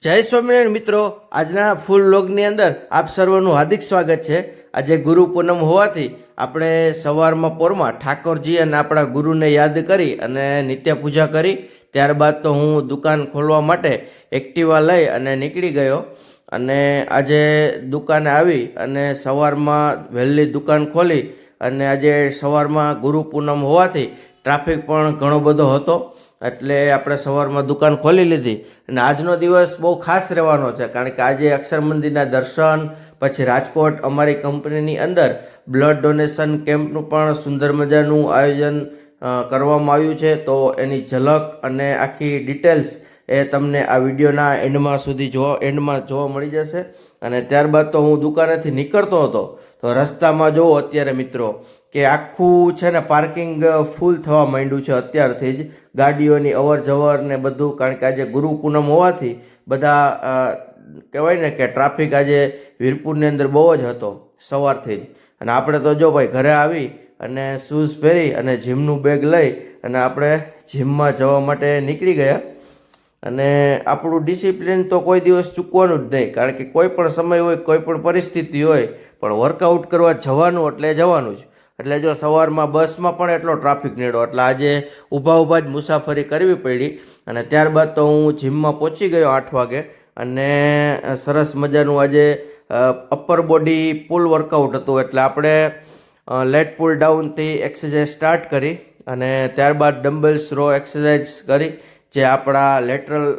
જય સ્વામિનારાયણ મિત્રો, આજના ફૂલ વ્લોગની અંદર આપ સર્વનું હાર્દિક સ્વાગત છે। આજે ગુરુ પૂનમ હોવાથી આપણે સવારમાં પોરમાં ઠાકોરજી અને આપણા ગુરુને યાદ કરી અને નિત્ય પૂજા કરી ત્યારબાદ તો હું દુકાન ખોલવા માટે એક્ટિવા લઈ અને નીકળી ગયો અને આજે દુકાને આવી અને સવારમાં વહેલી દુકાન ખોલી અને આજે સવારમાં ગુરુ પૂનમ હોવાથી ટ્રાફિક પણ ઘણો બધો હતો એટલે આપણે સવારમાં દુકાન ખોલી લીધી અને આજનો દિવસ બહુ ખાસ રહેવાનો છે કારણ કે આજે અક્ષર મંદિરના દર્શન પછી રાજકોટ અમારી કંપનીની અંદર બ્લડ ડોનેશન કેમ્પનું પણ સુંદર મજાનું આયોજન કરવામાં આવ્યું છે। તો એની ઝલક અને આખી ડિટેલ્સ એ તમને આ વિડીયોના એન્ડમાં જોવા મળી જશે। અને ત્યારબાદ તો હું દુકાનેથી નીકળતો હતો તો રસ્તામાં જુઓ અત્યારે મિત્રો કે આખું છે ને પાર્કિંગ ફૂલ થવા માંડ્યું છે અત્યારથી જ ગાડીઓની અવર જવર ને બધું, કારણ કે આજે ગુરુ પૂનમ હોવાથી બધા કહેવાય ને કે ટ્રાફિક આજે વીરપુરની અંદર બહુ જ હતો સવારથી જ। અને આપણે તો જો ભાઈ ઘરે આવી અને શૂઝ પહેરી અને જીમનું બેગ લઈ અને આપણે જીમમાં જવા માટે નીકળી ગયા। અને આપણું ડિસિપ્લિન તો કોઈ દિવસ ચૂકવાનું જ નહીં, કારણ કે કોઈ પણ સમય હોય કોઈ પણ પરિસ્થિતિ હોય પણ વર્કઆઉટ કરવા જવાનું એટલે જવાનું જ। એટલે જો સવારમાં બસમાં પણ એટલો ટ્રાફિક નડ્યો એટલે આજે ઊભા જ મુસાફરી કરવી પડી અને ત્યારબાદ તો હું જીમમાં પહોંચી ગયો 8 વાગે અને સરસ મજાનું આજે અપર બોડી પુલ વર્કઆઉટ હતું એટલે આપણે લેટ પુલ ડાઉનથી એક્સરસાઇઝ સ્ટાર્ટ કરી અને ત્યારબાદ ડમ્બલ્સ રો એક્સરસાઇઝ કરી જે આપણા લેટરલ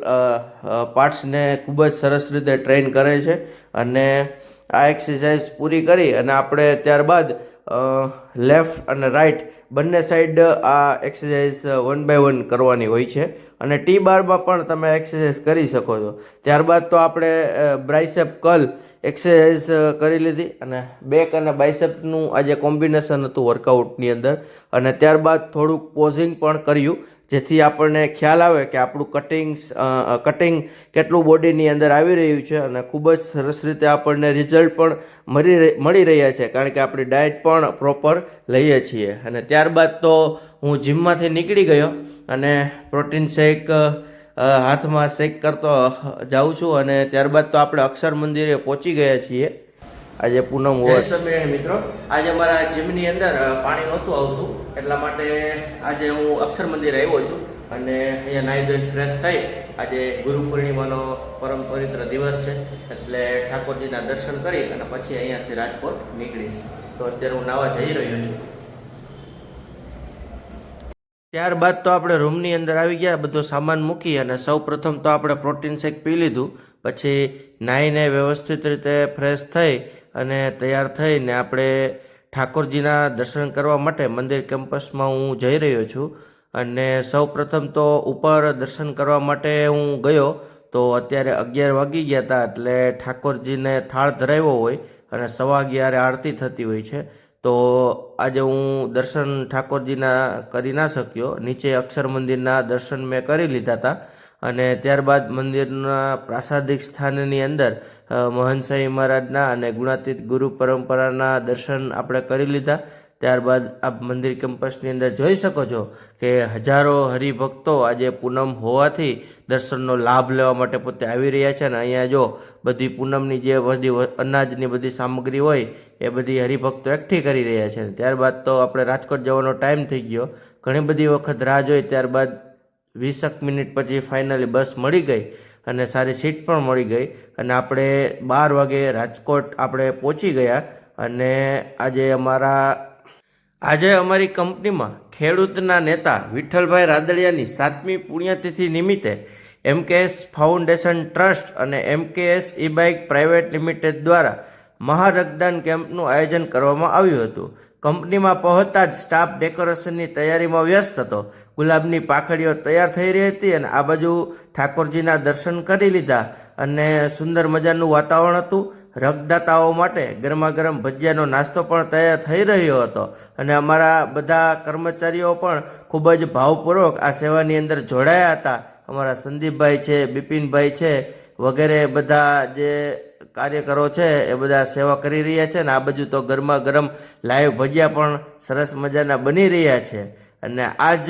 પાર્ટ્સને ખૂબ જ સરસ રીતે ટ્રેન કરે છે। અને આ એક્સરસાઇઝ પૂરી કરી અને આપણે ત્યારબાદ લેફ્ટ અને રાઈટ બંને સાઈડ આ એક્સરસાઇઝ 1 બાય 1 કરવાની હોય છે અને ટી બારમાં પણ તમે એક્સરસાઇઝ કરી શકો છો। ત્યારબાદ તો આપણે બ્રાઇસેપ કર્લ એક્સરસાઇઝ કરી લીધી અને બેક અને બાઇસેપનું આજે કોમ્બિનેશન હતું વર્કઆઉટની અંદર અને ત્યારબાદ થોડુંક પોઝિંગ પણ કર્યું જેથી આપણને ખ્યાલ આવે કે આપણું કટિંગ કેટલું બોડીની અંદર આવી રહ્યું છે અને ખૂબ જ સરસ રીતે આપણને રિઝલ્ટ પણ મળી રહ્યા છે કારણ કે આપણી ડાયટ પણ પ્રોપર લઈએ છીએ। અને ત્યારબાદ તો હું જીમમાંથી નીકળી ગયો અને પ્રોટીન શેક હાથમાં શેક કરતો જાઉં છું અને ત્યારબાદ તો આપણે અક્ષર મંદિરે પહોંચી ગયા છીએ। આજે પૂનમ હોવા સમયે મિત્રો આજે અમારા જીમની અંદર પાણી નહોતું આવતું એટલા માટે આજે હું અક્ષર મંદિર આવ્યો છું અને અહીંયા નાહી ધોઈને ફ્રેશ થઈ આજે ગુરુ પૂર્ણિમાનો પરમ પવિત્ર દિવસ છે એટલે ઠાકોરજીના દર્શન કરી અને પછી અહીંયાથી રાજકોટ નીકળીશ। તો અત્યારે હું નાવા જઈ રહ્યો છું। ત્યારબાદ તો આપણે રૂમની અંદર આવી ગયા, બધો સામાન મૂકી અને સૌ પ્રથમ તો આપણે પ્રોટીન શેક પી લીધું, પછી નાહીને વ્યવસ્થિત રીતે ફ્રેશ થઈ અને તૈયાર થઈને આપણે ઠાકોરજીના દર્શન કરવા માટે મંદિર કેમ્પસમાં હું જઈ રહ્યો છું। અને સૌ પ્રથમ તો ઉપર દર્શન કરવા માટે હું ગયો તો અત્યારે 11 વાગી ગયા હતા એટલે ઠાકોરજીને થાળ ધરાવ્યો હોય અને 11:15 આરતી થતી હોય છે તો આજે હું દર્શન ઠાકોરજીના કરી ના શક્યો। નીચે અક્ષર મંદિરના દર્શન મેં કરી લીધા હતા અને ત્યારબાદ મંદિરના પ્રાસાદિક સ્થાનની અંદર મહંત સાંઈ મહારાજના અને ગુણાતીત ગુરુ પરંપરાના દર્શન આપણે કરી લીધા। ત્યારબાદ આપ મંદિર કેમ્પસની અંદર જોઈ શકો છો કે હજારો હરિભક્તો આજે પૂનમ હોવાથી દર્શનનો લાભ લેવા માટે પોતે આવી રહ્યા છે અને અહીંયા જો બધી પૂનમની જે બધી અનાજની બધી સામગ્રી હોય એ બધી હરિભક્તો એકઠી કરી રહ્યા છે। ત્યારબાદ તો આપણે રાજકોટ જવાનો ટાઈમ થઈ ગયો, ઘણી બધી વખત રાહ જોઈ, ત્યારબાદ 20 મિનિટ પછી ફાઇનલી બસ મળી ગઈ અને સારી સીટ પણ મળી ગઈ અને આપણે 12 વાગે રાજકોટ આપણે પહોંચી ગયા। અને આજે અમારી કંપનીમાં ખેડૂતના નેતા વિઠ્ઠલભાઈ રાદડિયાની 7મી પુણ્યતિથિ નિમિત્તે MKS ફાઉન્ડેશન ટ્રસ્ટ અને MKS ઈ-બાઇક પ્રાઇવેટ લિમિટેડ દ્વારા મહારક્તદાન કેમ્પનું આયોજન કરવામાં આવ્યું હતું। કંપનીમાં પહોંચતા જ સ્ટાફ ડેકોરેશનની તૈયારીમાં વ્યસ્ત હતો। ગુલાબની પાખડીઓ તૈયાર થઈ રહી હતી અને આ બાજુ ઠાકોરજીના દર્શન કરી લીધા અને સુંદર મજાનું વાતાવરણ હતું। રક્તદાતાઓ માટે ગરમા ગરમ ભજીયાનો નાસ્તો પણ તૈયાર થઈ રહ્યો હતો અને અમારા બધા કર્મચારીઓ પણ ખૂબ જ ભાવપૂર્વક આ સેવાની અંદર જોડાયા હતા। અમારા સંદીપભાઈ છે, બિપિનભાઈ છે વગેરે બધા જે કાર્યકરો છે એ બધા સેવા કરી રહ્યા છે અને આ બાજુ તો ગરમા ગરમ લાઈવ ભજીયા પણ સરસ મજાના બની રહ્યા છે। અને આ જ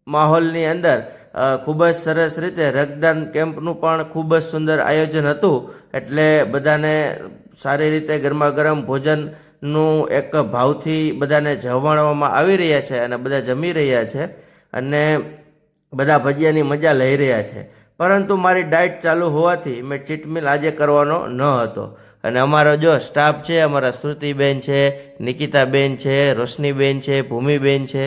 માહોલની અંદર ખૂબ જ સરસ રીતે રક્તદાન કેમ્પનું પણ ખૂબ જ સુંદર આયોજન હતું. એટલે બધાને સારી રીતે ગરમા ગરમ ભોજનનું એક ભાવથી બધાને જમાડવામાં આવી રહ્યા છે અને બધા જમી રહ્યા છે અને બધા ભજીયાની મજા લઈ રહ્યા છે. પરંતુ મારી ડાયટ ચાલુ હોવાથી મેં ચીટ મિલ આજે કરવાનો ન હતો. અને અમારો જો સ્ટાફ છે, અમારા શ્રુતિબેન છે, નિકિતાબેન છે, રોશનીબેન છે, ભૂમિબેન છે,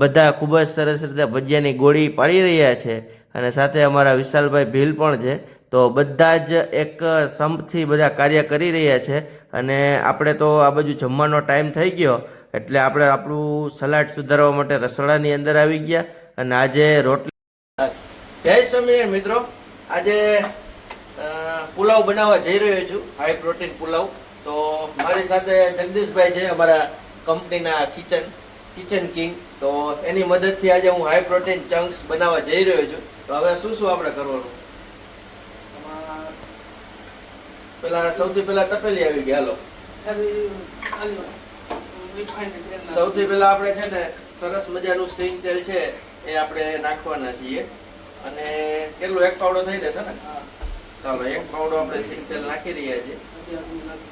બધા ખૂબ જ સરસ રીતે ભજીયાની ગોળી પાડી રહ્યા છે. અને સાથે અમારા વિશાલભાઈ ભીલ પણ છે. તો બધા જ એક સંપથી બધા કાર્ય કરી રહ્યા છે. અને આપણે તો આ બાજુ જમવાનો ટાઈમ થઈ ગયો એટલે આપણે આપણું સલાડ સુધારવા માટે રસોડાની અંદર આવી ગયા. અને આજે રોટલી, જય સ્વામિનારાયણ મિત્રો, આજે પુલાવ બનાવવા જઈ રહ્યો છું, હાઈ પ્રોટીન પુલાવ. તો મારી સાથે જગદીશભાઈ છે, અમારા કંપનીના કિચન કિંગ. તો એની મદદથી આજે હું હાઈ પ્રોટીન ચંક્સ બનાવવા જઈ રહ્યો છું. તો હવે શું શું આપણે કરવાનું? પેલા સૌથી પહેલા તપેલી આવી ગઈ. હાલો, સૌથી પહેલા આપણે છે ને સરસ મજાનું સિંગ તેલ છે એ આપણે નાખવાના છીએ. અને કેટલું, એક પાવડો થઈ જશે ને? ચાલો, એક પાવડો આપણે સિંગ તેલ નાખી રહ્યા છીએ.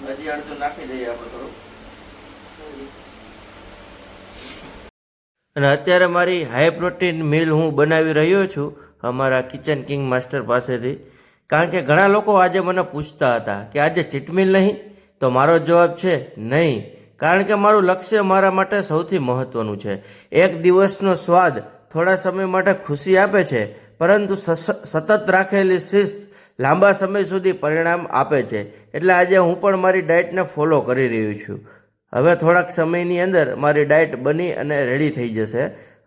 હજી અડધું નાખી દઈએ આપણે થોડું. અને અત્યારે મારી હાઈ પ્રોટીન મીલ હું બનાવી રહ્યો છું અમારા કિચન કિંગ માસ્ટર પાસેથી. કારણ કે ઘણા લોકો આજે મને પૂછતા હતા કે આજે ચીટ મિલ નહીં? તો મારો જવાબ છે નહીં. કારણ કે મારું લક્ષ્ય મારા માટે સૌથી મહત્ત્વનું છે. એક દિવસનો સ્વાદ થોડા સમય માટે ખુશી આપે છે, પરંતુ સતત રાખેલી શિસ્ત લાંબા સમય સુધી પરિણામ આપે છે. એટલે આજે હું પણ મારી ડાયટને ફોલો કરી રહ્યો છું. હવે થોડાક સમયની અંદર મારી ડાયટ બની અને રેડી થઈ જશે.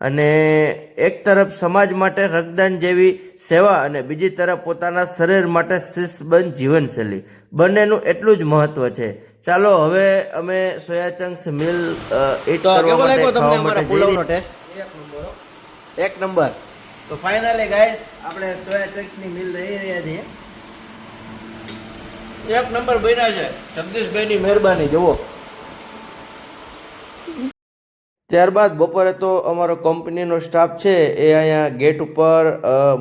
અને એક તરફ સમાજ માટે રક્તદાન જેવી સેવા અને બીજી તરફ પોતાના શરીર માટે શિસ્તબદ્ધ જીવનશૈલી, બંનેનું એટલું જ મહત્વ છે. ચાલો હવે અમે સોયા ચંક્સ મિલ ઈટ કરવા માટે ખાવા માટે જઈ રહ્યા છીએ. એક નંબર. તો ફાઇનલી ગાઈસ આપણે સોયા ચંક્સની મિલ લઈ રહ્યા છીએ. એક નંબર બન્યા છે, જગદીશભાઈની મહેરબાની. જુઓ. ત્યારબાદ બપોરે તો અમારો કંપનીનો સ્ટાફ છે એ અહીંયા ગેટ ઉપર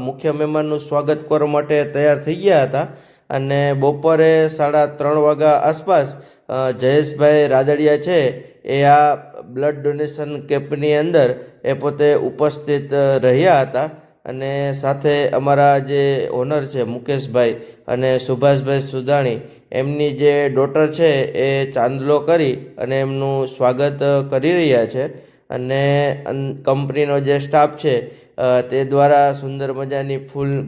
મુખ્ય મહેમાનનું સ્વાગત કરવા માટે તૈયાર થઈ ગયા હતા. અને બપોરે 3:30 વાગ્યા આસપાસ જયેશભાઈ રાદડિયા છે એ આ બ્લડ ડોનેશન કેમ્પની અંદર એ પોતે ઉપસ્થિત રહ્યા હતા. અને સાથે અમારા જે ઓનર છે મુકેશભાઈ અને સુભાષભાઈ સુદાણી, એમની જે ડોટર છે એ ચાંદલો કરી અને એમનું સ્વાગત કરી રહ્યા છે. અને કંપનીનો જે સ્ટાફ છે તે દ્વારા સુંદર મજાની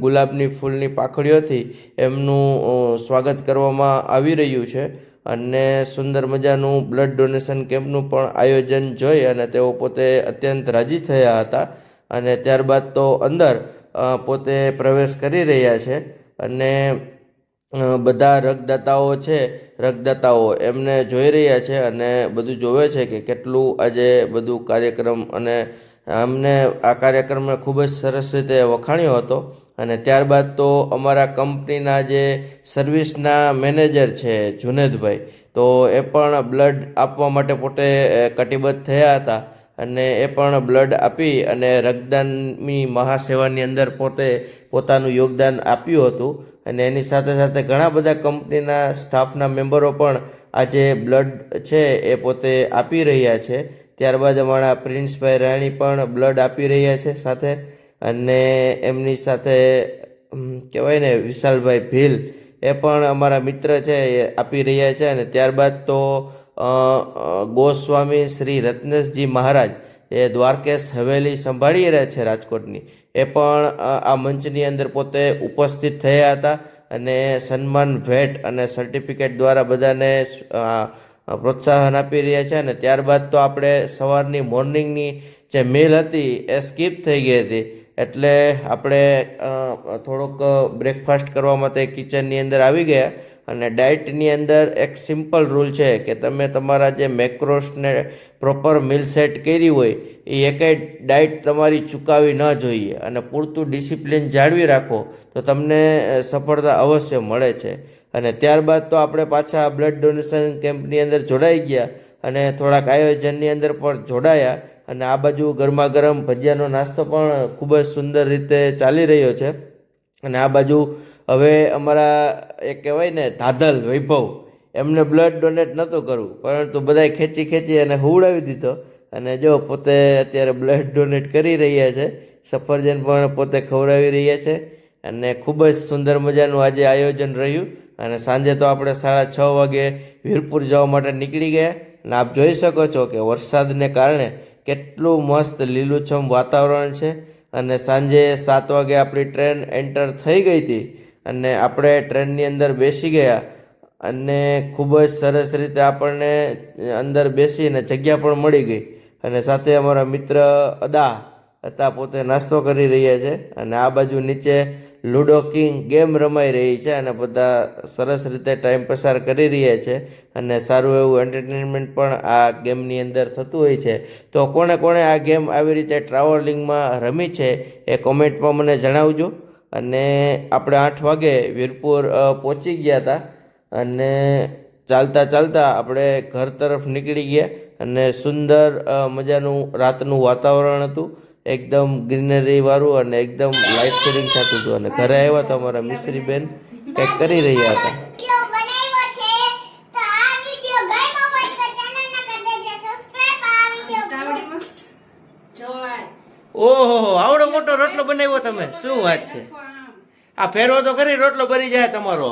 ગુલાબની ફૂલની પાંખડીઓથી એમનું સ્વાગત કરવામાં આવી રહ્યું છે. અને સુંદર મજાનું બ્લડ ડોનેશન કેમ્પનું પણ આયોજન જોઈ અને તેઓ પોતે અત્યંત રાજી થયા હતા. અને ત્યારબાદ તો અંદર પોતે પ્રવેશ કરી રહ્યા છે. અને બધા રક્તદાતાઓ એમને જોઈ રહ્યા છે અને બધું જોવે છે કે કેટલું આજે બધું કાર્યક્રમ. અને અમને આ કાર્યક્રમને ખૂબ જ સરસ રીતે વખાણ્યો હતો. અને ત્યારબાદ તો અમારા કંપનીના જે સર્વિસના મેનેજર છે જુનેદભાઈ, તો એ પણ બ્લડ આપવા માટે પોતે કટિબદ્ધ થયા હતા. અને એ પણ બ્લડ આપી અને રક્તદાનની મહાસેવાની અંદર પોતે પોતાનું યોગદાન આપ્યું હતું. અને એની સાથે સાથે ઘણા બધા કંપનીના સ્ટાફના મેમ્બરો પણ આજે બ્લડ છે એ પોતે આપી રહ્યા છે. ત્યારબાદ અમારા પ્રિન્સભાઈ રાણી પણ બ્લડ આપી રહ્યા છે સાથે. અને એમની સાથે કહેવાય ને વિશાલભાઈ ભીલ એ પણ અમારા મિત્ર છે એ આપી રહ્યા છે. અને ત્યારબાદ તો ગોસ્વામી શ્રી રત્નેશજી મહારાજ એ દ્વારકેશ હવેલી સંભાળી રહ્યા છે રાજકોટની, એ પણ આ મંચની અંદર પોતે ઉપસ્થિત થયા હતા. અને સન્માન ભેટ અને સર્ટિફિકેટ દ્વારા બધાને પ્રોત્સાહન આપી રહ્યા છે. અને ત્યારબાદ તો આપણે સવારની મોર્નિંગની જે મિલ હતી એ સ્કીપ થઈ ગઈ હતી. એટલે આપણે થોડોક બ્રેકફાસ્ટ કરવા માટે કિચનની અંદર આવી ગયા. અને ડાયટની અંદર એક સિમ્પલ રૂલ છે કે તમે તમારા જે મેક્રોસને પ્રોપર મિલ સેટ કરી હોય એ એકેય ડાયટ તમારી ચૂકાવી ન જોઈએ. અને પૂરતું ડિસિપ્લિન જાળવી રાખો તો તમને સફળતા અવશ્ય મળે છે. અને ત્યારબાદ તો આપણે પાછા બ્લડ ડોનેશન કેમ્પની અંદર જોડાઈ ગયા અને થોડાક આયોજનની અંદર પણ જોડાયા. અને આ બાજુ ગરમા ગરમ ભજીયાનો નાસ્તો પણ ખૂબ જ સુંદર રીતે ચાલી રહ્યો છે. અને આ બાજુ હવે અમારા એ કહેવાય ને ધાધલ વૈભવ એમને બ્લડ ડોનેટ નહોતું કરવું, પરંતુ બધાએ ખેંચી ખેંચી અને હુવડાવી દીધો. અને જો પોતે અત્યારે બ્લડ ડોનેટ કરી રહ્યા છે. સફરજન પણ પોતે ખવડાવી રહ્યા છે. અને ખૂબ જ સુંદર મજાનું આજે આયોજન રહ્યું. અને સાંજે તો આપણે 6:30 વાગે વીરપુર જવા માટે નીકળી ગયા. અને આપ જોઈ શકો છો કે વરસાદને કારણે કેટલું મસ્ત લીલુંછમ વાતાવરણ છે. અને સાંજે 7 વાગે આપણી ટ્રેન એન્ટર થઈ ગઈ હતી અને આપણે ટ્રેનની અંદર બેસી ગયા. અને ખૂબ જ સરસ રીતે આપણને અંદર બેસીને જગ્યા પણ મળી ગઈ. અને સાથે અમારા મિત્ર અદા હતા, પોતે નાસ્તો કરી રહ્યા છે. અને આ બાજુ નીચે લૂડો કિંગ ગેમ રમાઈ રહી છે અને બધા સરસ રીતે ટાઈમ પસાર કરી રહ્યા છે. અને સારું એવું એન્ટરટેનમેન્ટ પણ આ ગેમની અંદર થતું હોય છે. તો કોણે કોણે આ ગેમ આવી રીતે ટ્રાવેલિંગમાં રમી છે એ કોમેન્ટમાં મને જણાવજો. અને આપણે 8 વાગે વીરપુર પહોંચી ગયા હતા અને ચાલતા ચાલતા આપણે ઘર તરફ નીકળી ગયા. અને સુંદર મજાનું રાતનું વાતાવરણ હતું, એકદમ ગ્રીનરી વાળું અને એકદમ લાઇટ શેડિંગ થતું હતું. અને ઘરે આવ્યા તો અમારા મિશ્રી બેન કંઈક કરી રહ્યા હતા. ઓહો, આવડો મોટો રોટલો બનાવ્યો તમે, શું વાત છે! આ ફેરવો તો ખરી, રોટલો બની જાય તમારો.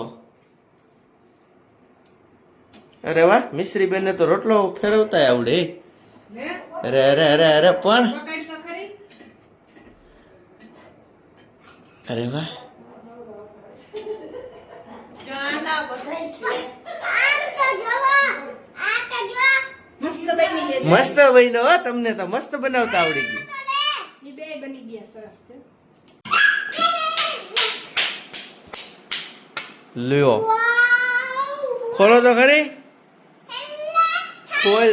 અરે વાહ, મિશ્રી બેન ને તો રોટલો ફેરવતા આવડે. અરે અરે અરે અરે પણ અરે વાહ, મસ્ત બન્યો હો. તમને તો મસ્ત બનાવતા આવડી ગયું. લ્યો, ખોલો તો ખરી. ખોલ.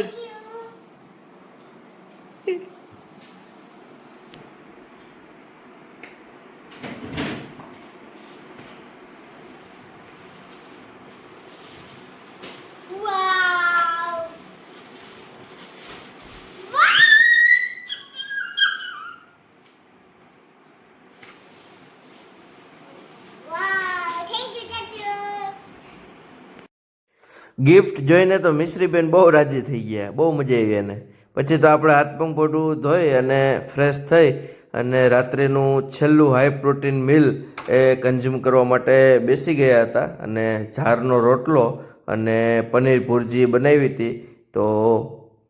ગિફ્ટ જોઈને તો મિશ્રીબેન બહુ રાજી થઈ ગયા, બહુ મજા આવી એને. પછી તો આપણે હાથ પગ મોઢું ધોઈ અને ફ્રેશ થઈ અને રાત્રેનું છેલ્લું હાઈ પ્રોટીન મિલ એ કન્ઝ્યુમ કરવા માટે બેસી ગયા હતા. અને ઝારનો રોટલો અને પનીર ભુરજી બનાવી હતી. તો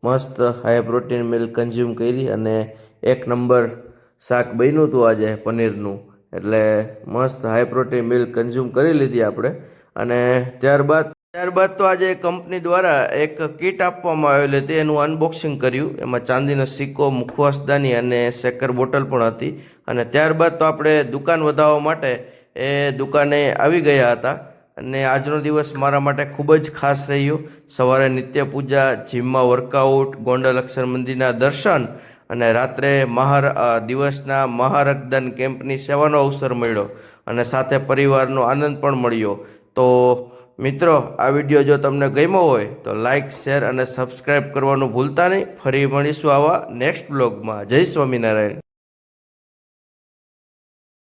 મસ્ત હાઈ પ્રોટીન મિલ કન્ઝ્યુમ કરી અને 1 નંબર શાક બન્યું હતું આજે પનીરનું. એટલે મસ્ત હાઈ પ્રોટીન મિલ કન્ઝ્યુમ કરી લીધી આપણે. અને ત્યારબાદ તો આજે કંપની દ્વારા એક કીટ આપવામાં આવેલી હતી, એનું અનબોક્સિંગ કર્યું. એમાં ચાંદીનો સિક્કો, મુખવાસદાની અને શેકર બોટલ પણ હતી. અને ત્યારબાદ તો આપણે દુકાન વધારવા માટે એ દુકાને આવી ગયા હતા. અને આજનો દિવસ મારા માટે ખૂબ જ ખાસ રહ્યો. સવારે નિત્ય પૂજા, જીમમાં વર્કઆઉટ, ગોંડલ અક્ષર મંદિરના દર્શન અને રાત્રે દિવસના મહારક્તદાન કેમ્પની સેવાનો અવસર મળ્યો. અને સાથે પરિવારનો આનંદ પણ મળ્યો. તો મિત્રો, આ વિડીયો જો તમને ગમ્યો હોય તો લાઇક, શેર અને સબસ્ક્રાઈબ કરવાનું ભૂલતા નહીં. ફરી મળીશું આવા નેક્સ્ટ બ્લોગમાં. જય સ્વામિનારાયણ.